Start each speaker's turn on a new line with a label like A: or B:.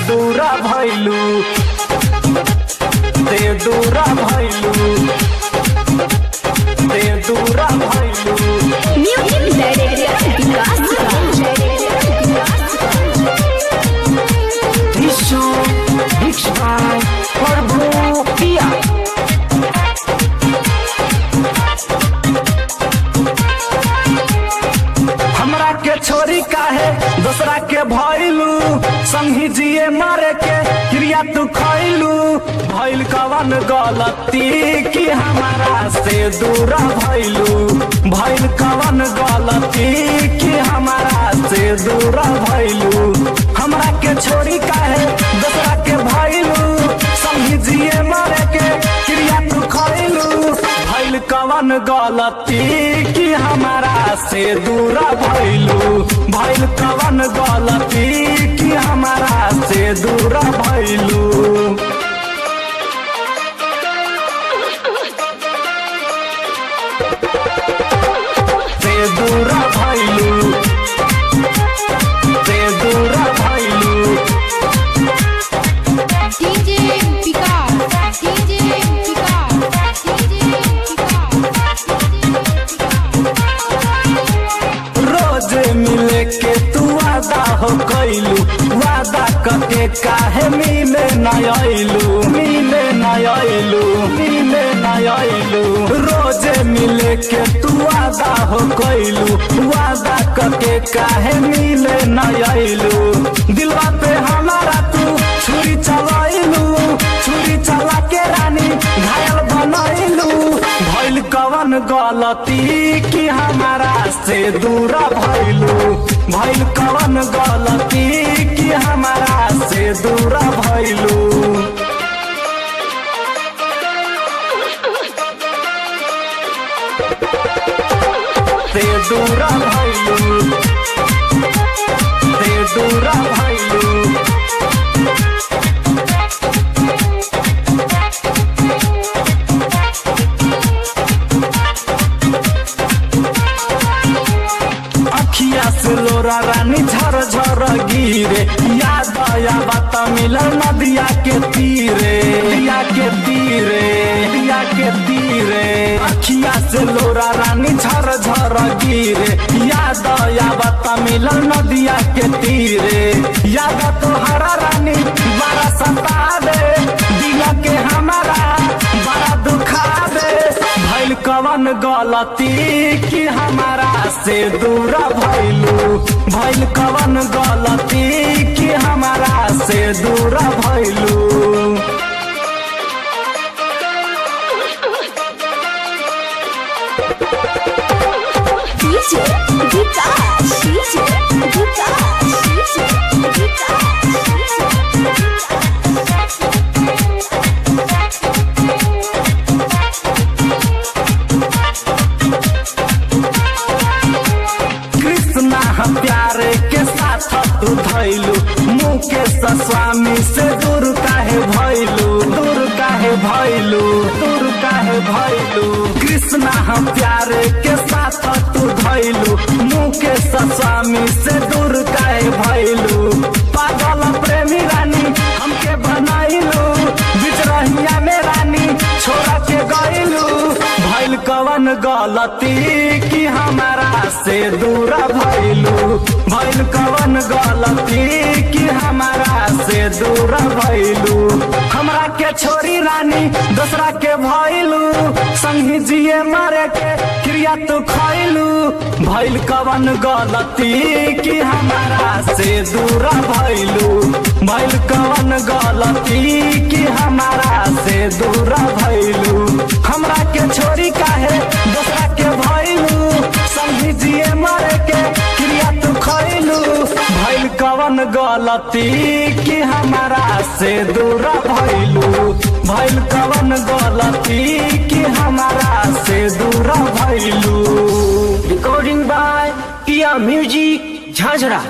A: दूरा भइलू, ते दूरा भइलू, ते दूरा भइलू। हमरा के छोरी काहे दूसरा के भइलू, संगी जिए मारे के क्रिया तू खइलू। भइल कवन गलती कि हमारा से दूरा भइलू, भइल कवन गलती कि हमारा से दूरा भइलू। हमरा के छोरी काहे दूसरा के भइलू, संगी जिए मारे के क्रिया तू खइलू। भइल कवन गलती कि हमारा से दूरा भइलू, भइल कवन गलती कि हमारा से दूरा भइलू। से दूरा भइलू, से दूरा भइलू।
B: DJ विकास, DJ विकास, DJ विकास।
A: रोज मिले के तू वादा हो गइलू, वादा करके काहे मिले न आइलू, मिले न आइलू, मिले न आइलू। रोज मिले के तू वादा हो गइलू, वादा करके काहे मिले न आइलू। दिलवा पे हमारा तू छुरी चलाइलू, छुरी चला के रानी घायल बनाइलू। भइल कवन गलती कि हमारा से दूरा भइलू, भइल कवन गलती कि हमारा से दूरा भइलू। से दूरा भइलू, से दूरा भइलू। अखिया से लोरा रानी झर झर गिरे, याद आया बात मिलल नदिया के तीरे, नदिया के तीरे, नदिया के तीरे। अखिया से लोरा रानी झर झर गिरे, याद आया बात मिलल नदिया के तीरे। याद तोहरा रानी बड़ा सतावे, दिल के हमारा बड़ा दुखावे। भइल कवन गलती कि हमारा से दूरा भइलू, भइल कवन गलती कि हमारा से दूरा भइलू।
B: DJ विकास, DJ विकास, DJ विकास।
A: कृष्णा प्यारे के साथ तू धैलू, मुकेश स्वामी से दूर काहे भइलू, दूर काहे भइलू, दूर काहे भइलू। कृष्णा प्यारे के साथ तू धैलू, मुकेश स्वामी से दूर काहे भइलू। पागल प्रेमी रानी हमके बनाइलू, बीच रहिया में रानी छोड़ा के गइलू। भइल कवन गलती कि हमारा से दूरा भइलू, भइल कवन गलती कि हमारा से दूरा भइलू। हमरा के छोरी रानी दूसरा के भइलू, संगी जिए मारे के क्रिया तू खइलू। भइल कवन गलती कि हमारा से दूरा भइलू, भइल कवन गलती कि हमारा से दूरा भइलू। हमरा के छोरी काहे दूसरा के भइलू, संगी जिए मारे के क्रिया तू खइलू। भइल कवन गलती कि हमारा से दूरा भइलू, भइल कवन गलती कि हमारा से दूरा भइलू।
C: रिकॉर्डिंग बाय पिया म्यूजिक झाझरा।